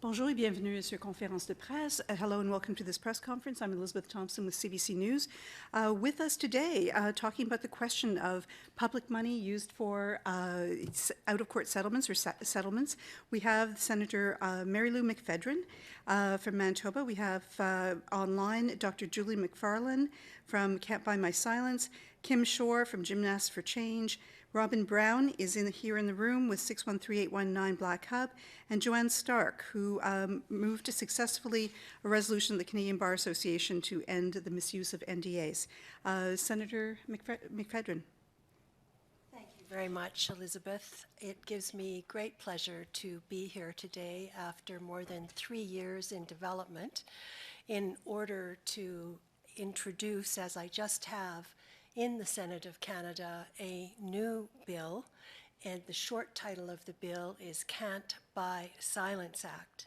Bonjour et bienvenue à cette conférence de presse. Hello and welcome to this press conference. I'm Elizabeth Thompson with CBC News. With us today, talking about the question of public money used for out-of-court settlements or settlements, we have Senator Marilou McPhedran from Manitoba. We have online Dr. Julie MacFarlane from Can't Buy My Silence, Kim Shore from Gymnasts for Change, Robin Browne is here in the room with 613819 Black Hub, and Joanne Stark, who moved to successfully a resolution of the Canadian Bar Association to end the misuse of NDAs. Senator McPhedran. Thank you very much, Elizabeth. It gives me great pleasure to be here today after more than 3 years in development in order to introduce, as I just have, in the Senate of Canada, a new bill, and the short title of the bill is Can't Buy Silence Act.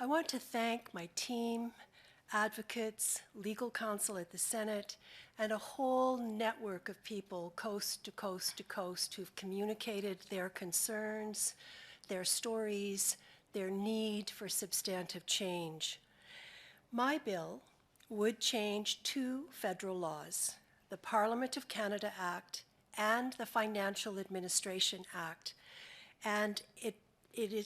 I want to thank my team, advocates, legal counsel at the Senate, and a whole network of people coast to coast to coast who've communicated their concerns, their stories, their need for substantive change. My bill would change 2 federal laws, the Parliament of Canada Act and the Financial Administration Act. And it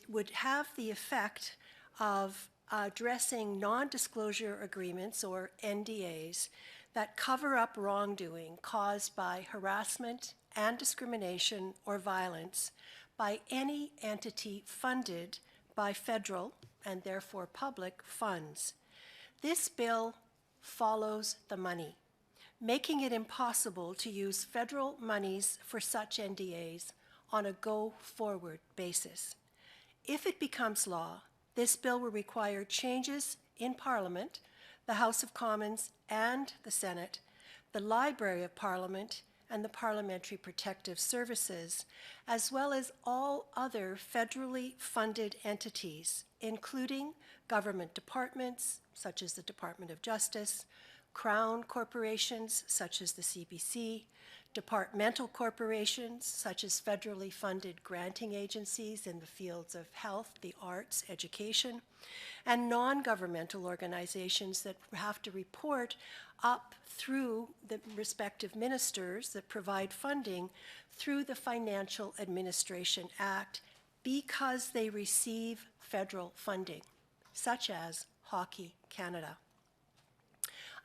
would have the effect of addressing non-disclosure agreements, or NDAs, that cover up wrongdoing caused by harassment and discrimination or violence by any entity funded by federal and therefore public funds. This bill follows the money, making it impossible to use federal monies for such NDAs on a go-forward basis. If it becomes law, this bill will require changes in Parliament, the House of Commons and the Senate, the Library of Parliament, and the Parliamentary Protective Services, as well as all other federally funded entities, including government departments, such as the Department of Justice, Crown corporations, such as the CBC, departmental corporations, such as federally funded granting agencies in the fields of health, the arts, education, and non-governmental organizations that have to report up through the respective ministers that provide funding through the Financial Administration Act because they receive federal funding, such as Hockey Canada.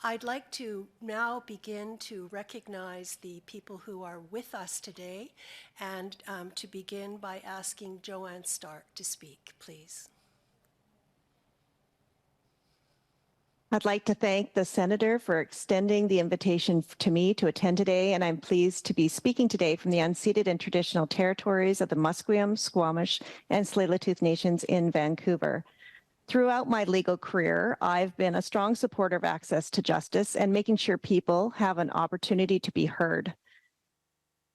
I'd like to now begin to recognize the people who are with us today, and to begin by asking Joanne Stark to speak, please. I'd like to thank the Senator for extending the invitation to me to attend today, and I'm pleased to be speaking today from the unceded and traditional territories of the Musqueam, Squamish, and Tsleil-Waututh Nations in Vancouver. Throughout my legal career, I've been a strong supporter of access to justice and making sure people have an opportunity to be heard.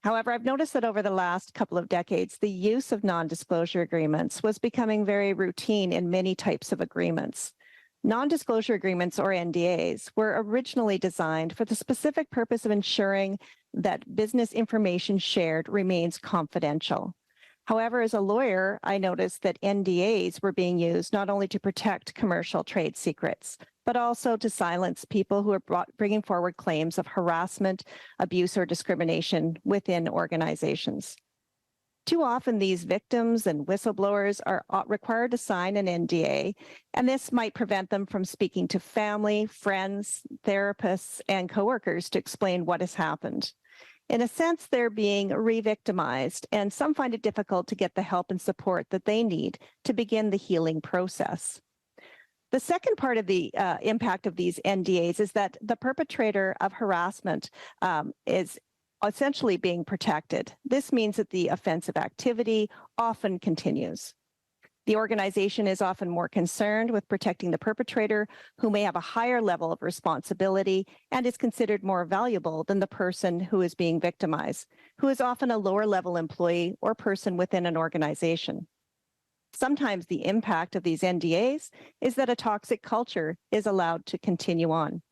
However, I've noticed that over the last couple of decades, the use of non-disclosure agreements was becoming very routine in many types of agreements. Non-disclosure agreements, or NDAs, were originally designed for the specific purpose of ensuring that business information shared remains confidential. However, as a lawyer, I noticed that NDAs were being used not only to protect commercial trade secrets, but also to silence people who are bringing forward claims of harassment, abuse, or discrimination within organizations. Too often, these victims and whistleblowers are required to sign an NDA, and this might prevent them from speaking to family, friends, therapists, and coworkers to explain what has happened. In a sense, they're being re-victimized, and some find it difficult to get the help and support that they need to begin the healing process. The second part of the impact of these NDAs is that the perpetrator of harassment is essentially being protected. This means that the offensive activity often continues. The organization is often more concerned with protecting the perpetrator, who may have a higher level of responsibility and is considered more valuable than the person who is being victimized, who is often a lower level employee or person within an organization. Sometimes the impact of these NDAs is that a toxic culture is allowed to continue on.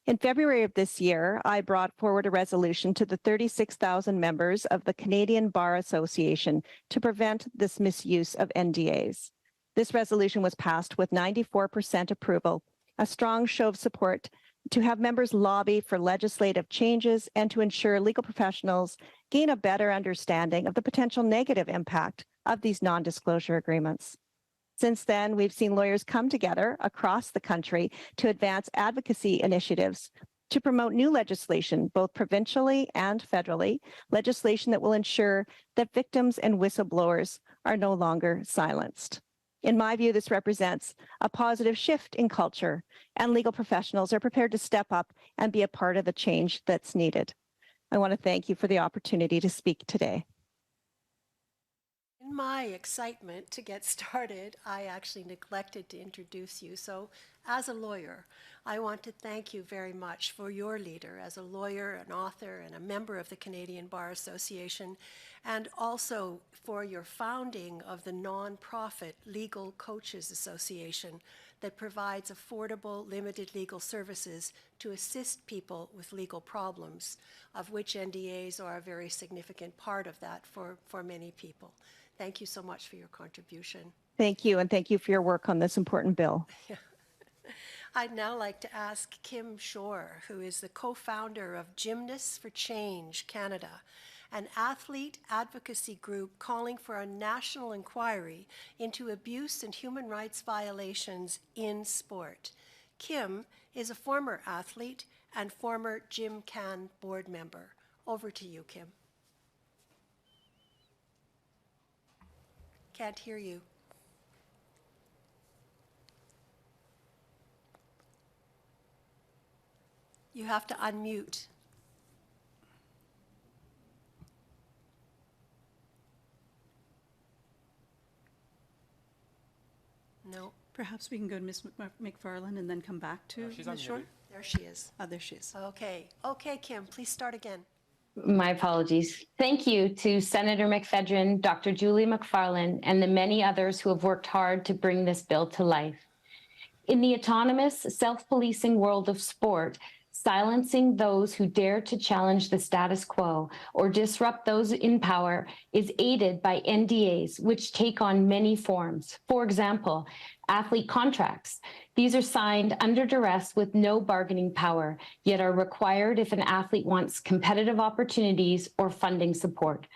In February of this year, I brought forward a resolution to the 36,000 members of the Canadian Bar Association to prevent this misuse of NDAs. This resolution was passed with 94% approval, a strong show of support to have members lobby for legislative changes and to ensure legal professionals gain a better understanding of the potential negative impact of these non-disclosure agreements. Since then, we've seen lawyers come together across the country to advance advocacy initiatives to promote new legislation, both provincially and federally, legislation that will ensure that victims and whistleblowers are no longer silenced. In my view, this represents a positive shift in culture, and legal professionals are prepared to step up and be a part of the change that's needed. I want to thank you for the opportunity to speak today. In my excitement to get started, I actually neglected to introduce you. So as a lawyer, I want to thank you very much for your leader as a lawyer, an author, and a member of the Canadian Bar Association, and also for your founding of the nonprofit Legal Coaches Association that provides affordable, limited legal services to assist people with legal problems, of which NDAs are a very significant part of that for many people. Thank you so much for your contribution. Thank you, and thank you for your work on this important bill. I'd now like to ask Kim Shore, who is the co-founder of Gymnasts for Change Canada, an athlete advocacy group calling for a national inquiry into abuse and human rights violations in sport. Kim is a former athlete and former GymCan board member. Over to you, Kim. Can't hear you. You have to unmute. No. Perhaps we can go to Ms. McFarlane and then come back to Ms. Shore. There she is. Oh, there she is. Okay. Okay, Kim, please start again. My apologies. Thank you to Senator McPhedran, Dr. Julie MacFarlane, and the many others who have worked hard to bring this bill to life. In the autonomous, self-policing world of sport, silencing those who dare to challenge the status quo or disrupt those in power is aided by NDAs, which take on many forms. For example, athlete contracts. These are signed under duress with no bargaining power, yet are required if an athlete wants competitive opportunities or funding support.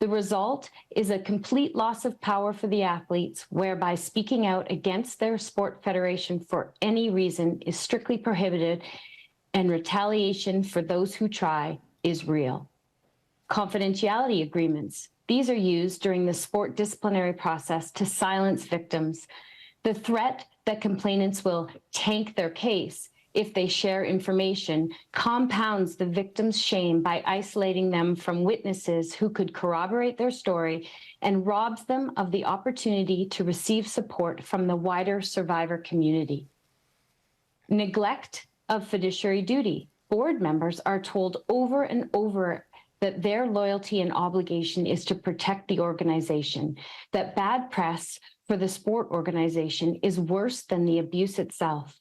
The result is a complete loss of power for the athletes, whereby speaking out against their sport federation for any reason is strictly prohibited, and retaliation for those who try is real. Confidentiality agreements. These are used during the sport disciplinary process to silence victims. The threat that complainants will tank their case if they share information compounds the victim's shame by isolating them from witnesses who could corroborate their story and robs them of the opportunity to receive support from the wider survivor community. Neglect of fiduciary duty. Board members are told over and over that their loyalty and obligation is to protect the organization, that bad press for the sport organization is worse than the abuse itself.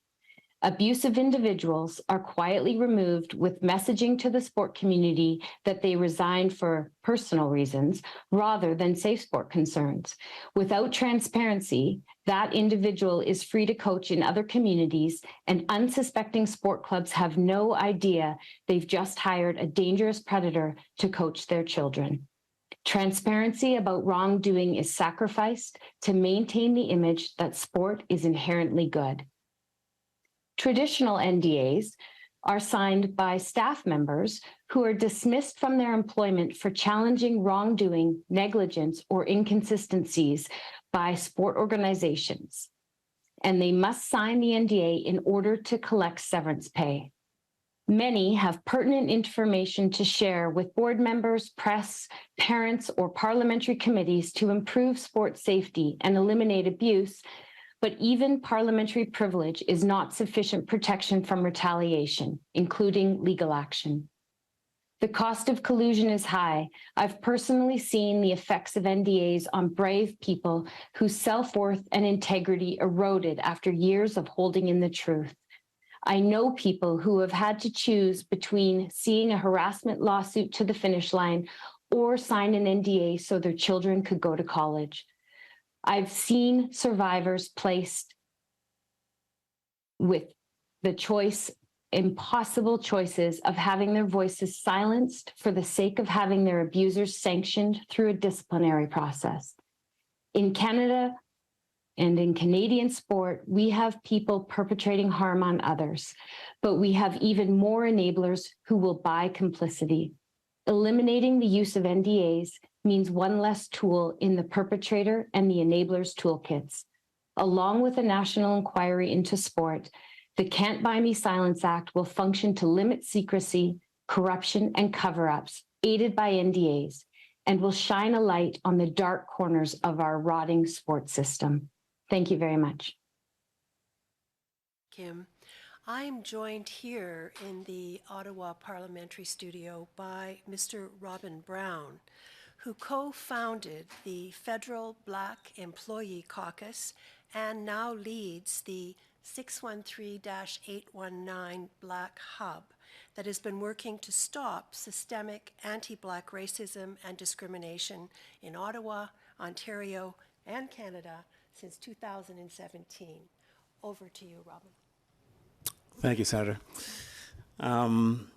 Abusive individuals are quietly removed with messaging to the sport community that they resigned for personal reasons rather than safe sport concerns. Without transparency, that individual is free to coach in other communities, and unsuspecting sport clubs have no idea they've just hired a dangerous predator to coach their children. Transparency about wrongdoing is sacrificed to maintain the image that sport is inherently good. Traditional NDAs are signed by staff members who are dismissed from their employment for challenging wrongdoing, negligence, or inconsistencies by sport organizations, and they must sign the NDA in order to collect severance pay. Many have pertinent information to share with board members, press, parents, or parliamentary committees to improve sport safety and eliminate abuse, but even parliamentary privilege is not sufficient protection from retaliation, including legal action. The cost of collusion is high. I've personally seen the effects of NDAs on brave people whose self-worth and integrity eroded after years of holding in the truth. I know people who have had to choose between seeing a harassment lawsuit to the finish line or sign an NDA so their children could go to college. I've seen survivors placed with the impossible choices of having their voices silenced for the sake of having their abusers sanctioned through a disciplinary process. In Canada and in Canadian sport, we have people perpetrating harm on others, but we have even more enablers who will buy complicity. Eliminating the use of NDAs means one less tool in the perpetrator and the enablers' toolkits. Along with a national inquiry into sport, the Can't Buy Me Silence Act will function to limit secrecy, corruption, and cover-ups, aided by NDAs, and will shine a light on the dark corners of our rotting sports system. Thank you very much. Kim, I'm joined here in the Ottawa Parliamentary Studio by Mr. Robin Browne, who co-founded the Federal Black Employee Caucus and now leads the 613-819 Black Hub that has been working to stop systemic anti-Black racism and discrimination in Ottawa, Ontario, and Canada since 2017. Over to you, Robin. Thank you, Senator. I'm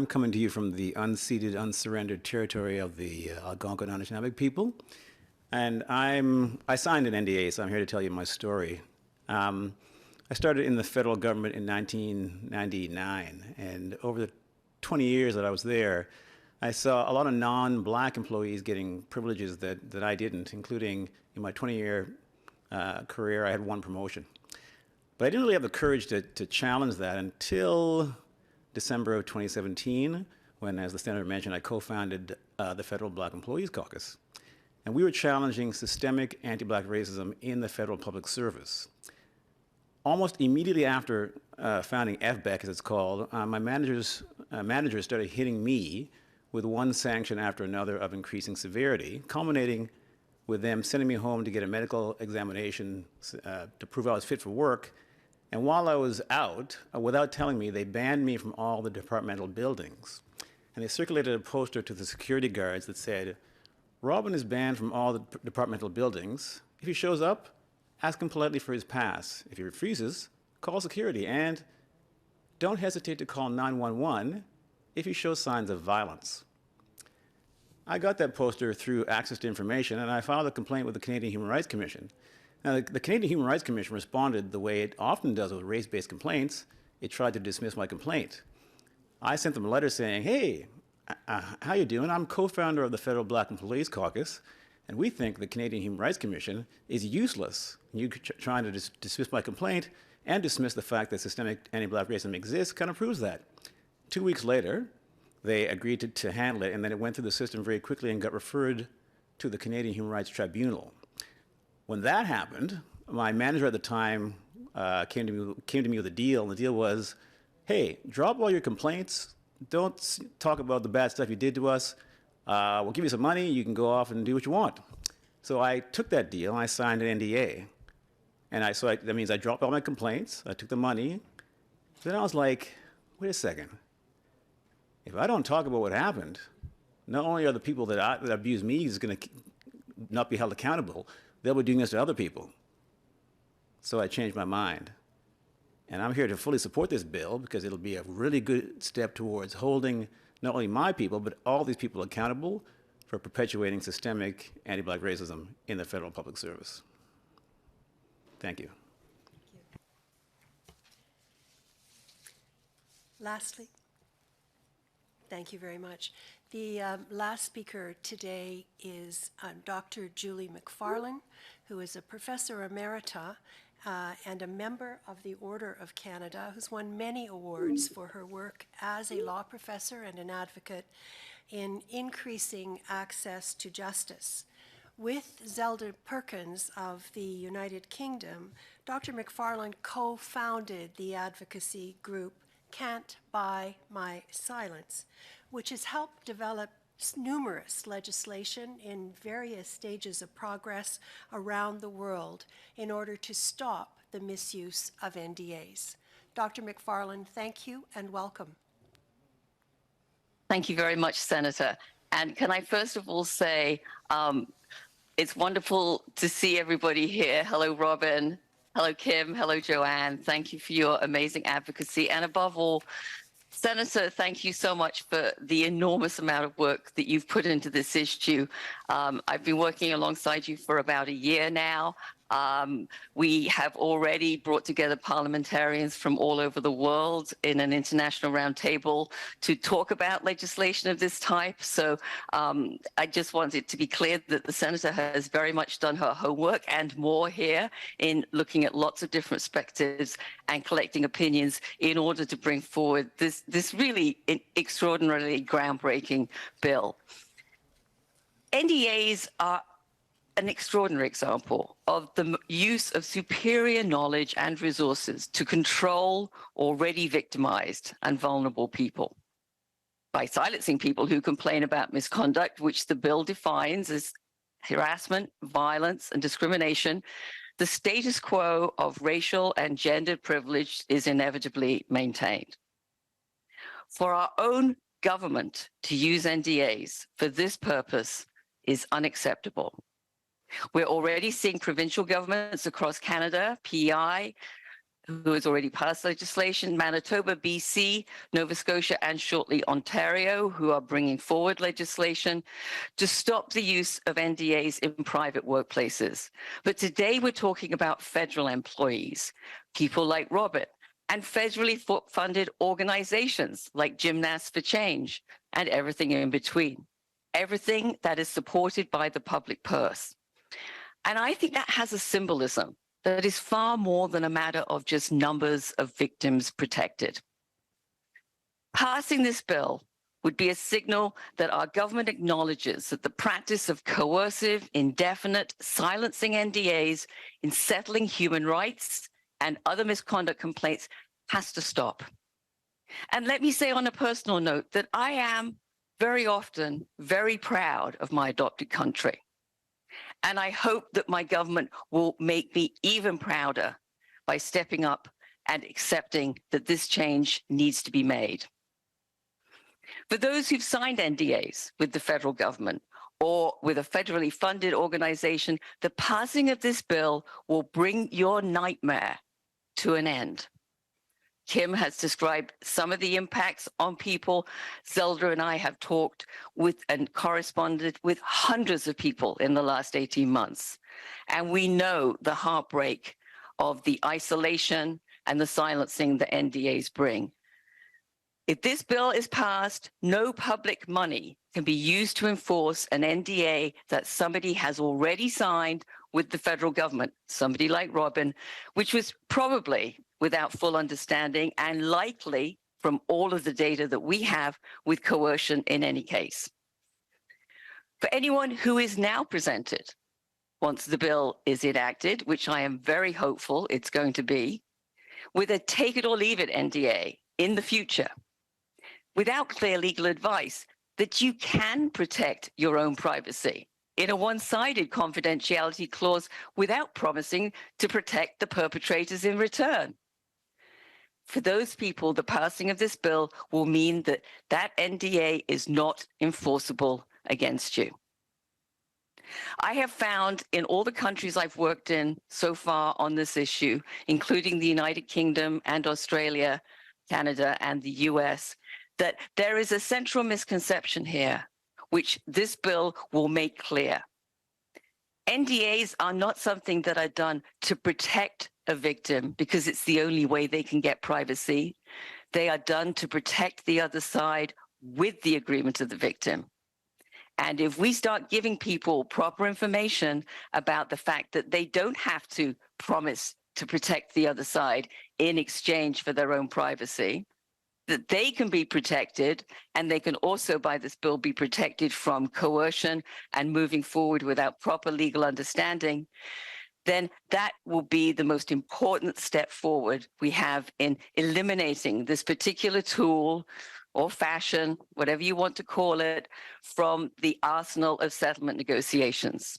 coming to you from the unceded, unsurrendered territory of the Algonquin Anishinaabe people. And I signed an NDA, so I'm here to tell you my story. I started in the federal government in 1999, and over the 20 years that I was there, I saw a lot of non-Black employees getting privileges that I didn't, including in my 20-year career, I had one promotion. But I didn't really have the courage to challenge that until December of 2017, when, as the Senator mentioned, I co-founded the Federal Black Employees Caucus. And we were challenging systemic anti-Black racism in the federal public service. Almost immediately after founding FBEC, as it's called, my managers started hitting me with one sanction after another of increasing severity, culminating with them sending me home to get a medical examination to prove I was fit for work. And while I was out, without telling me, they banned me from all the departmental buildings. And they circulated a poster to the security guards that said, "Robin is banned from all the departmental buildings. If he shows up, ask him politely for his pass. If he refuses, call security, and don't hesitate to call 911 if he shows signs of violence." I got that poster through access to information, and I filed a complaint with the Canadian Human Rights Commission. Now, the Canadian Human Rights Commission responded the way it often does with race-based complaints. It tried to dismiss my complaint. I sent them a letter saying, "Hey, how you doing? I'm co-founder of the Federal Black Employees Caucus, and we think the Canadian Human Rights Commission is useless. You trying to dismiss my complaint and dismiss the fact that systemic anti-Black racism exists kind of proves that." 2 weeks later, they agreed to handle it, and then it went through the system very quickly and got referred to the Canadian Human Rights Tribunal. When that happened, my manager at the time came to me with a deal, and the deal was, "Hey, drop all your complaints. Don't talk about the bad stuff you did to us. We'll give you some money. You can go off and do what you want." So I took that deal, and I signed an NDA. And that means I dropped all my complaints. I took the money. Then I was like, wait a second. If I don't talk about what happened, not only are the people that abuse me is going to not be held accountable, they'll be doing this to other people. So I changed my mind. And I'm here to fully support this bill because it'll be a really good step towards holding not only my people, but all these people accountable for perpetuating systemic anti-Black racism in the federal public service. Thank you. Lastly, thank you very much. The last speaker today is Dr. Julie MacFarlane, who is a professor emerita and a member of the Order of Canada, who's won many awards for her work as a law professor and an advocate in increasing access to justice. With Zelda Perkins of the United Kingdom, Dr. MacFarlane co-founded the advocacy group Can't Buy My Silence, which has helped develop numerous legislation in various stages of progress around the world in order to stop the misuse of NDAs. Dr. MacFarlane, thank you and welcome. Thank you very much, Senator. And can I first of all say, It's wonderful to see everybody here. Hello, Robin. Hello, Kim. Hello, Joanne. Thank you for your amazing advocacy. And above all, Senator, thank you so much for the enormous amount of work that you've put into this issue. I've been working alongside you for about a year now. We have already brought together parliamentarians from all over the world in an international roundtable to talk about legislation of this type. So I just want it to be clear that the Senator has very much done her homework and more here in looking at lots of different perspectives and collecting opinions in order to bring forward this really extraordinarily groundbreaking bill. NDAs are an extraordinary example of the use of superior knowledge and resources to control already victimized and vulnerable people by silencing people who complain about misconduct, which the bill defines as harassment, violence, and discrimination. The status quo of racial and gender privilege is inevitably maintained. For our own government to use NDAs for this purpose is unacceptable. We're already seeing provincial governments across Canada, PEI, who has already passed legislation, Manitoba, BC, Nova Scotia, and shortly Ontario, who are bringing forward legislation to stop the use of NDAs in private workplaces. But today we're talking about federal employees, people like Robert, and federally funded organizations like Gymnasts for Change and everything in between, everything that is supported by the public purse. And I think that has a symbolism that is far more than a matter of just numbers of victims protected. Passing this bill would be a signal that our government acknowledges that the practice of coercive, indefinite, silencing NDAs in settling human rights and other misconduct complaints has to stop. And let me say on a personal note that I am very often very proud of my adopted country. And I hope that my government will make me even prouder by stepping up and accepting that this change needs to be made. For those who've signed NDAs with the federal government or with a federally funded organization, the passing of this bill will bring your nightmare to an end. Kim has described some of the impacts on people. Zelda and I have talked with and corresponded with hundreds of people in the last 18 months. And we know the heartbreak of the isolation and the silencing that NDAs bring. If this bill is passed, no public money can be used to enforce an NDA that somebody has already signed with the federal government, somebody like Robin, which was probably without full understanding and likely from all of the data that we have with coercion in any case. For anyone who is now presented, once the bill is enacted, which I am very hopeful it's going to be, with a take it or leave it NDA in the future, without clear legal advice that you can protect your own privacy in a one-sided confidentiality clause without promising to protect the perpetrators in return. For those people, the passing of this bill will mean that that NDA is not enforceable against you. I have found in all the countries I've worked in so far on this issue, including the United Kingdom and Australia, Canada, and the US, that there is a central misconception here, which this bill will make clear. NDAs are not something that are done to protect a victim because it's the only way they can get privacy. They are done to protect the other side with the agreement of the victim. And if we start giving people proper information about the fact that they don't have to promise to protect the other side in exchange for their own privacy, that they can be protected, and they can also, by this bill, be protected from coercion and moving forward without proper legal understanding, then that will be the most important step forward we have in eliminating this particular tool or fashion, whatever you want to call it, from the arsenal of settlement negotiations.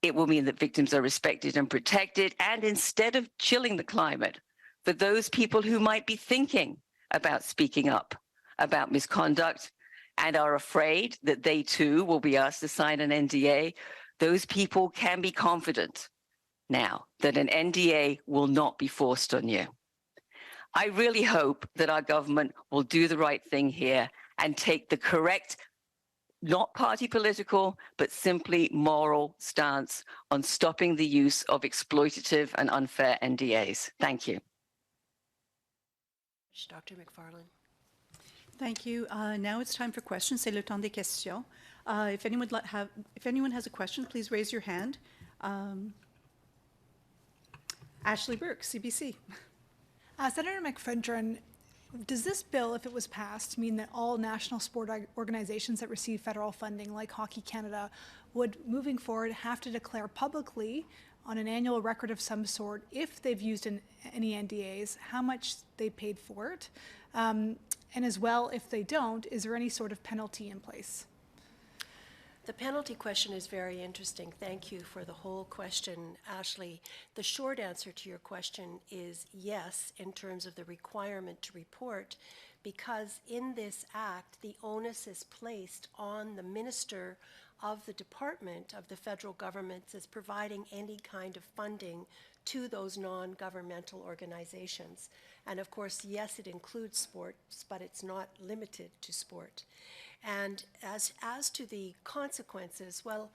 It will mean that victims are respected and protected, and instead of chilling the climate for those people who might be thinking about speaking up about misconduct and are afraid that they too will be asked to sign an NDA, Those people can be confident now that an NDA will not be forced on you. I really hope that our government will do the right thing here and take the correct, not party political, but simply moral stance on stopping the use of exploitative and unfair NDAs. Thank you. Dr. MacFarlane. Thank you. Now it's time for questions. C'est le temps des questions. If anyone has a question, please raise your hand. Ashley Burke, CBC. Senator McPhedran, does this bill, if it was passed, mean that all national sport organizations that receive federal funding, like Hockey Canada, would, moving forward, have to declare publicly on an annual record of some sort, if they've used any NDAs, how much they paid for it? And as well, if they don't, is there any sort of penalty in place? The penalty question is very interesting. Thank you for the whole question, Ashley. The short answer to your question is yes, in terms of the requirement to report, because in this act, the onus is placed on the minister of the department of the federal government that's providing any kind of funding to those non-governmental organizations. And of course, yes, it includes sports, but it's not limited to sport. And as to the consequences, well,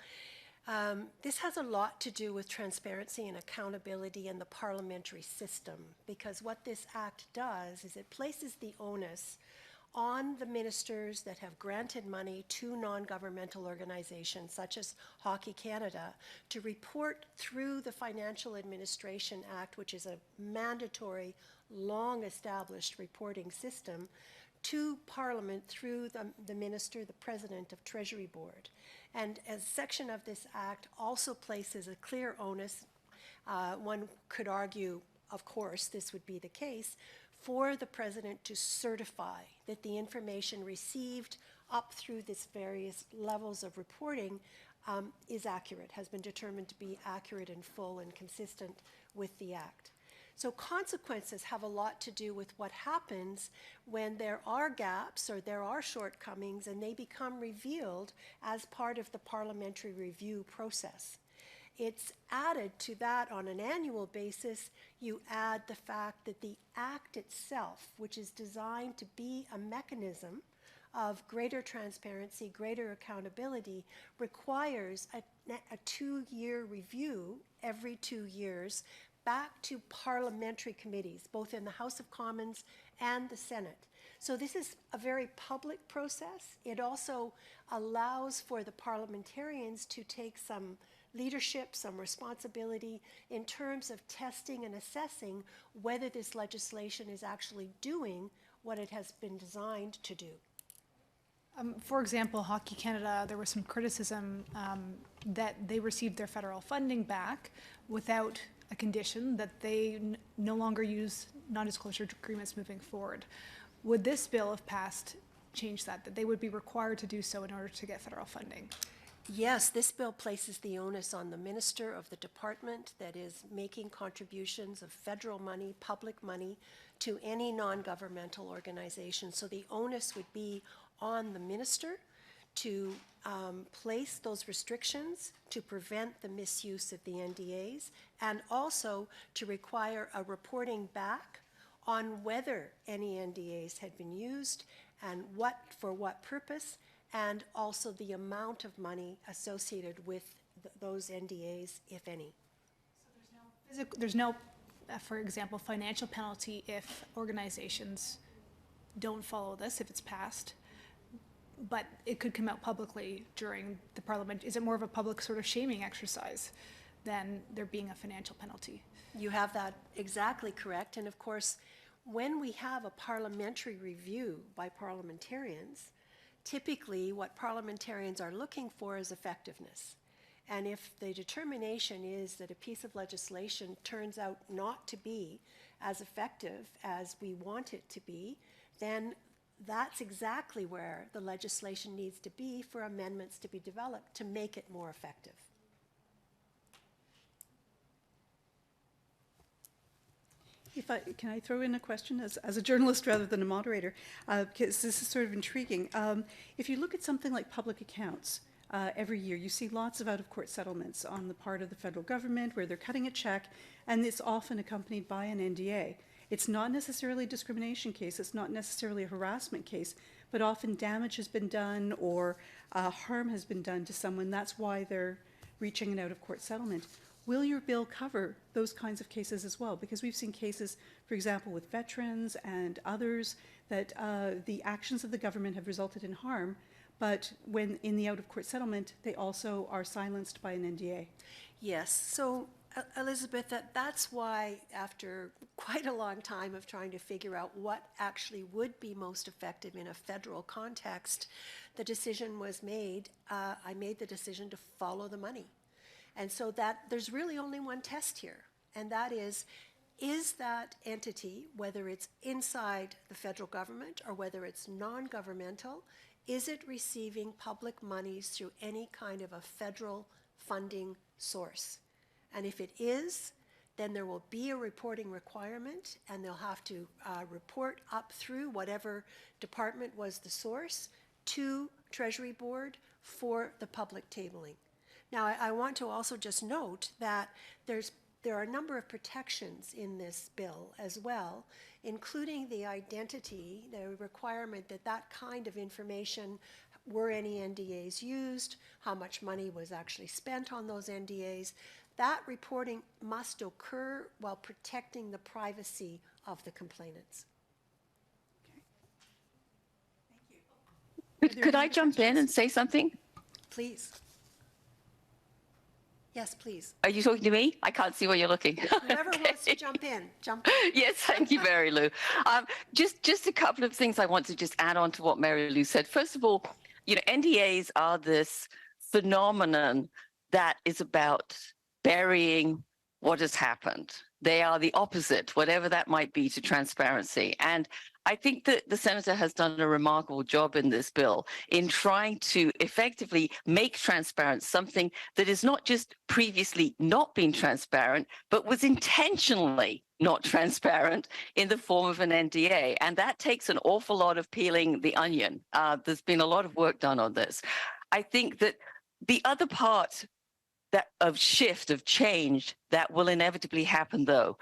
this has a lot to do with transparency and accountability in the parliamentary system, because what this act does is it places the onus on the ministers that have granted money to non-governmental organizations such as Hockey Canada to report through the Financial Administration Act, which is a mandatory, long-established reporting system, to Parliament through the minister, the president of Treasury Board. And a section of this act also places a clear onus, one could argue, of course, this would be the case, for the president to certify that the information received up through these various levels of reporting is accurate, has been determined to be accurate and full and consistent with the act. So consequences have a lot to do with what happens when there are gaps or there are shortcomings and they become revealed as part of the parliamentary review process. It's added to that on an annual basis. You add the fact that the act itself, which is designed to be a mechanism of greater transparency, greater accountability, requires a 2-year review every 2 years back to parliamentary committees, both in the House of Commons and the Senate. So this is a very public process. It also allows for the parliamentarians to take some leadership, some responsibility in terms of testing and assessing whether this legislation is actually doing what it has been designed to do. For example, Hockey Canada, there was some criticism that they received their federal funding back without a condition that they no longer use non-disclosure agreements moving forward. Would this bill, if passed, change that they would be required to do so in order to get federal funding? Yes, this bill places the onus on the minister of the department that is making contributions of federal money, public money, to any non-governmental organization. So the onus would be on the minister to place those restrictions to prevent the misuse of the NDAs, and also to require a reporting back on whether any NDAs had been used and for what purpose, and also the amount of money associated with those NDAs, if any. So there's no, for example, financial penalty if organizations don't follow this, if it's passed, but it could come out publicly during the parliament. Is it more of a public sort of shaming exercise than there being a financial penalty? You have that exactly correct. And of course, when we have a parliamentary review by parliamentarians, typically what parliamentarians are looking for is effectiveness. And if the determination is that a piece of legislation turns out not to be as effective as we want it to be, then that's exactly where the legislation needs to be for amendments to be developed to make it more effective. Can I throw in a question as a journalist rather than a moderator? Because this is sort of intriguing. If you look at something like public accounts, every year. You see lots of out-of-court settlements on the part of the federal government where they're cutting a check, and it's often accompanied by an NDA. It's not necessarily a discrimination case, it's not necessarily a harassment case, but often damage has been done or harm has been done to someone. That's why they're reaching an out-of-court settlement. Will your bill cover those kinds of cases as well? Because we've seen cases, for example, with veterans and others, that the actions of the government have resulted in harm, but when in the out-of-court settlement, they also are silenced by an NDA. Yes, so Elizabeth, that's why after quite a long time of trying to figure out what actually would be most effective in a federal context, the decision was made, I made the decision to follow the money. And so that there's really only one test here, and that is that entity, whether it's inside the federal government or whether it's non-governmental, is it receiving public monies through any kind of a federal funding source? And if it is, then there will be a reporting requirement, and they'll have to report up through whatever department was the source to Treasury Board for the public tabling. Now, I want to also just note that there are a number of protections in this bill as well, including the identity, the requirement that that kind of information, were any NDAs used, how much money was actually spent on those NDAs. That reporting must occur while protecting the privacy of the complainants. Could I jump in and say something? Please. Yes, please. Are you talking to me? I can't see where you're looking. Whoever wants to jump in, jump in. Yes, thank you, Marilou. Just a couple of things I want to just add on to what Marilou said. First of all, NDAs are this phenomenon that is about burying what has happened. They are the opposite, whatever that might be, to transparency. And I think that the senator has done a remarkable job in this bill in trying to effectively make transparent something that is not just previously not been transparent, but was intentionally not transparent in the form of an NDA. And that takes an awful lot of peeling the onion. There's been a lot of work done on this. I think that the other part of change that will inevitably happen, though,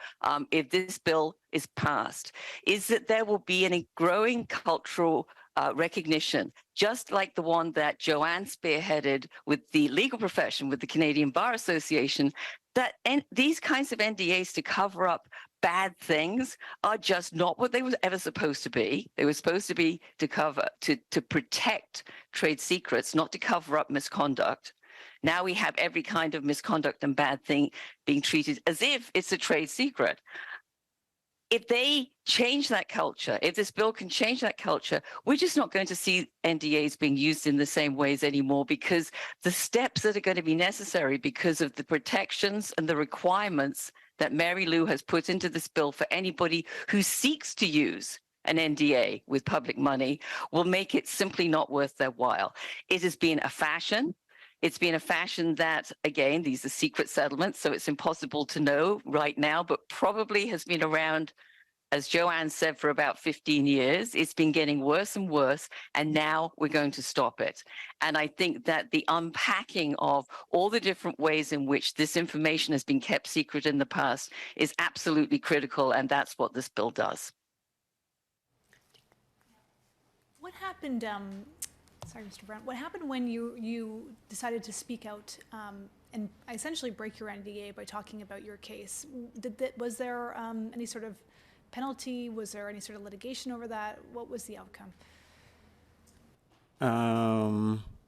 if this bill is passed, is that there will be a growing cultural recognition, just like the one that Joanne spearheaded with the legal profession, with the Canadian Bar Association, that these kinds of NDAs to cover up bad things are just not what they were ever supposed to be. They were supposed to be to protect trade secrets, not to cover up misconduct. Now we have every kind of misconduct and bad thing being treated as if it's a trade secret. If they change that culture, if this bill can change that culture, we're just not going to see NDAs being used in the same ways anymore, because the steps that are going to be necessary because of the protections and the requirements that Marilou has put into this bill for anybody who seeks to use an NDA with public money will make it simply not worth their while. It has been a fashion. It's been a fashion that, again, these are secret settlements, so it's impossible to know right now, but probably has been around, as Joanne said, for about 15 years. It's been getting worse and worse, and now we're going to stop it. And I think that the unpacking of all the different ways in which this information has been kept secret in the past is absolutely critical, and that's what this bill does. What happened, sorry, Mr. Browne, what happened when you decided to speak out and essentially break your NDA by talking about your case? Was there any sort of penalty? Was there any sort of litigation over that? What was the outcome?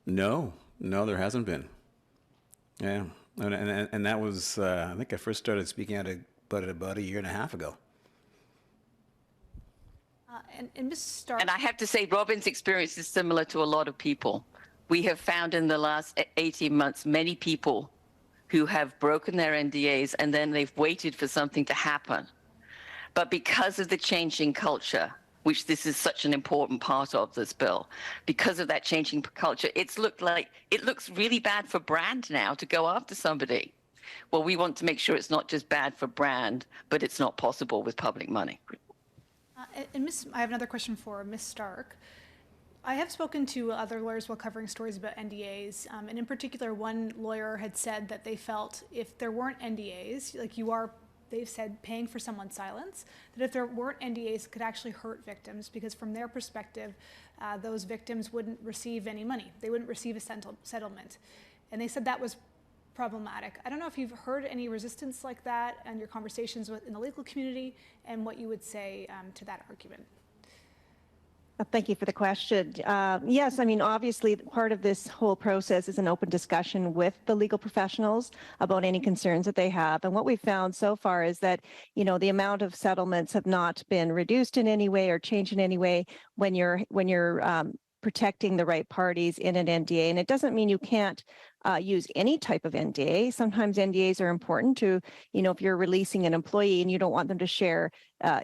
No, there hasn't been. Yeah, and that was, I think I first started speaking out about a year and a half ago. And Ms. Stark. And I have to say, Robin's experience is similar to a lot of people. We have found in the last 18 months many people who have broken their NDAs and then they've waited for something to happen. But because of the changing culture, which this is such an important part of this bill, because of that changing culture, it looks really bad for brand now to go after somebody. Well, we want to make sure it's not just bad for brand, but it's not possible with public money. And I have another question for Ms. Stark. I have spoken to other lawyers while covering stories about NDAs, and in particular, one lawyer had said that they felt if there weren't NDAs, like they've said paying for someone's silence, that if there weren't NDAs, it could actually hurt victims because from their perspective, those victims wouldn't receive any money. They wouldn't receive a settlement. And they said that was problematic. I don't know if you've heard any resistance like that and your conversations in the legal community and what you would say to that argument. Thank you for the question. Yes, I mean, obviously, part of this whole process is an open discussion with the legal professionals about any concerns that they have. And what we've found so far is that, you know, the amount of settlements have not been reduced in any way or changed in any way when you're protecting the right parties in an NDA. And it doesn't mean you can't use any type of NDA. Sometimes NDAs are important to, you know, if you're releasing an employee and you don't want them to share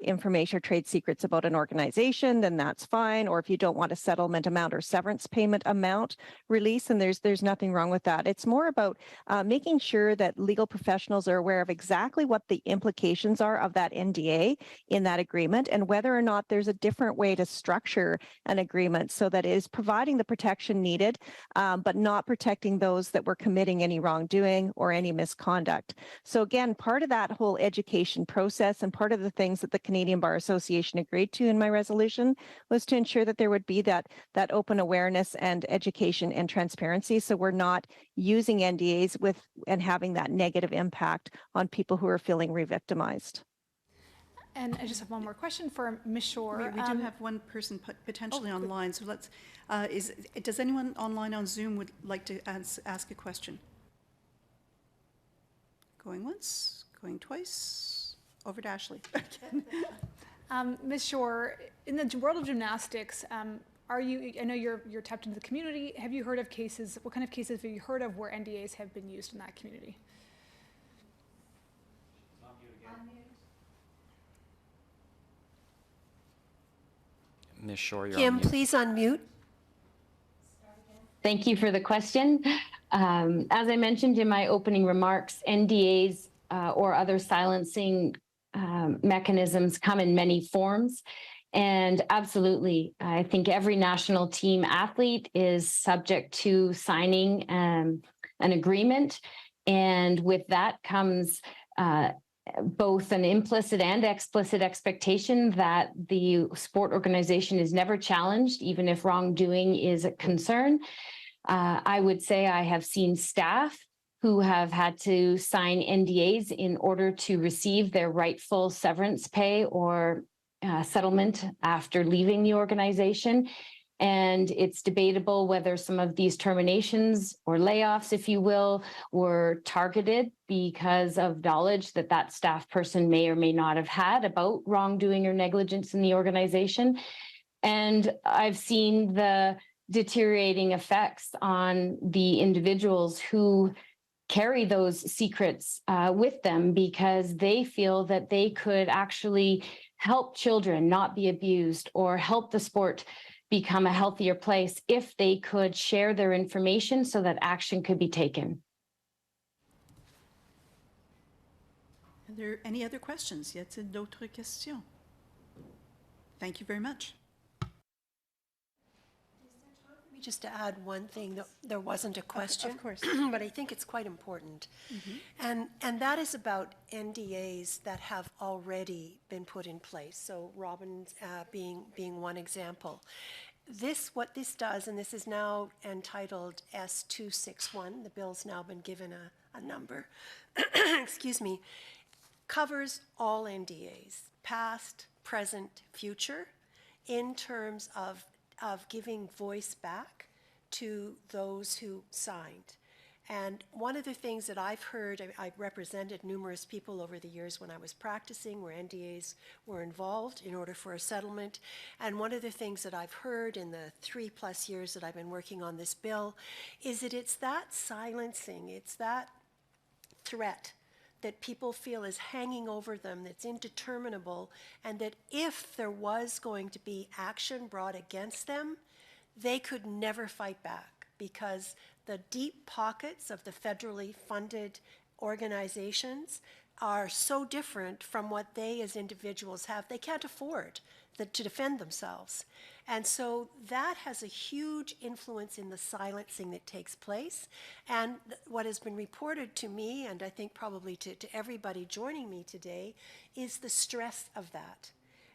information or trade secrets about an organization, then that's fine. Or if you don't want a settlement amount or severance payment amount release, and there's nothing wrong with that. It's more about making sure that legal professionals are aware of exactly what the implications are of that NDA in that agreement and whether or not there's a different way to structure an agreement so that it is providing the protection needed, but not protecting those that were committing any wrongdoing or any misconduct. So again, part of that whole education process and part of the things that the Canadian Bar Association agreed to in my resolution was to ensure that there would be that open awareness and education and transparency. So we're not using NDAs and having that negative impact on people who are feeling re-victimized. And I just have one more question for Ms. Shore. We do have one person potentially online, so let's, does anyone online on Zoom would like to ask a question? Going once, going twice, over to Ashley again. Ms. Shore, in the world of gymnastics, I know you're tapped into the community. Have you heard of cases, what kind of cases have you heard of where NDAs have been used in that community? Ms. Shore, you're Kim, on mute. please unmute. Thank you for the question. As I mentioned in my opening remarks, NDAs or other silencing mechanisms come in many forms. And absolutely, I think every national team athlete is subject to signing an agreement. And with that comes both an implicit and explicit expectation that the sport organization is never challenged, even if wrongdoing is a concern. I would say I have seen staff who have had to sign NDAs in order to receive their rightful severance pay or settlement after leaving the organization. And it's debatable whether some of these terminations or layoffs, if you will, were targeted because of knowledge that that staff person may or may not have had about wrongdoing or negligence in the organization. And I've seen the deteriorating effects on the individuals who carry those secrets with them because they feel that they could actually help children not be abused or help the sport become a healthier place if they could share their information so that action could be taken. Are there any other questions? Y a-t-il d'autres questions? Thank you very much. Let me just add one thing. There wasn't a question, Of course. but I think it's quite important. And that is about NDAs that have already been put in place. So Robin's being one example. What this does, and this is now entitled S261, the bill's now been given a number, excuse me, covers all NDAs, past, present, future, in terms of giving voice back to those who signed. And one of the things that I've heard, I've represented numerous people over the years when I was practicing where NDAs were involved in order for a settlement. And one of the things that I've heard in the 3+ years that I've been working on this bill is that it's that silencing, it's that threat that people feel is hanging over them, that's indeterminable, and that if there was going to be action brought against them, they could never fight back because the deep pockets of the federally funded organizations are so different from what they as individuals have. They can't afford to defend themselves. And so that has a huge influence in the silencing that takes place. And what has been reported to me, and I think probably to everybody joining me today, is the stress of that.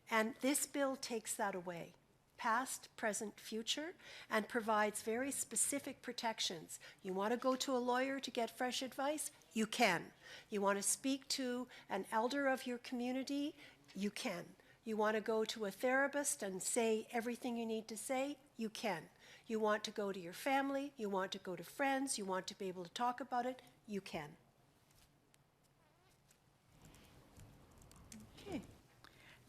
And this bill takes that away, past, present, future, and provides very specific protections. You want to go to a lawyer to get fresh advice? You can. You want to speak to an elder of your community? You can. You want to go to a therapist and say everything you need to say? You can. You want to go to your family? You want to go to friends? You want to be able to talk about it? You can. Okay.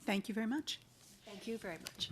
Thank you very much. Thank you very much.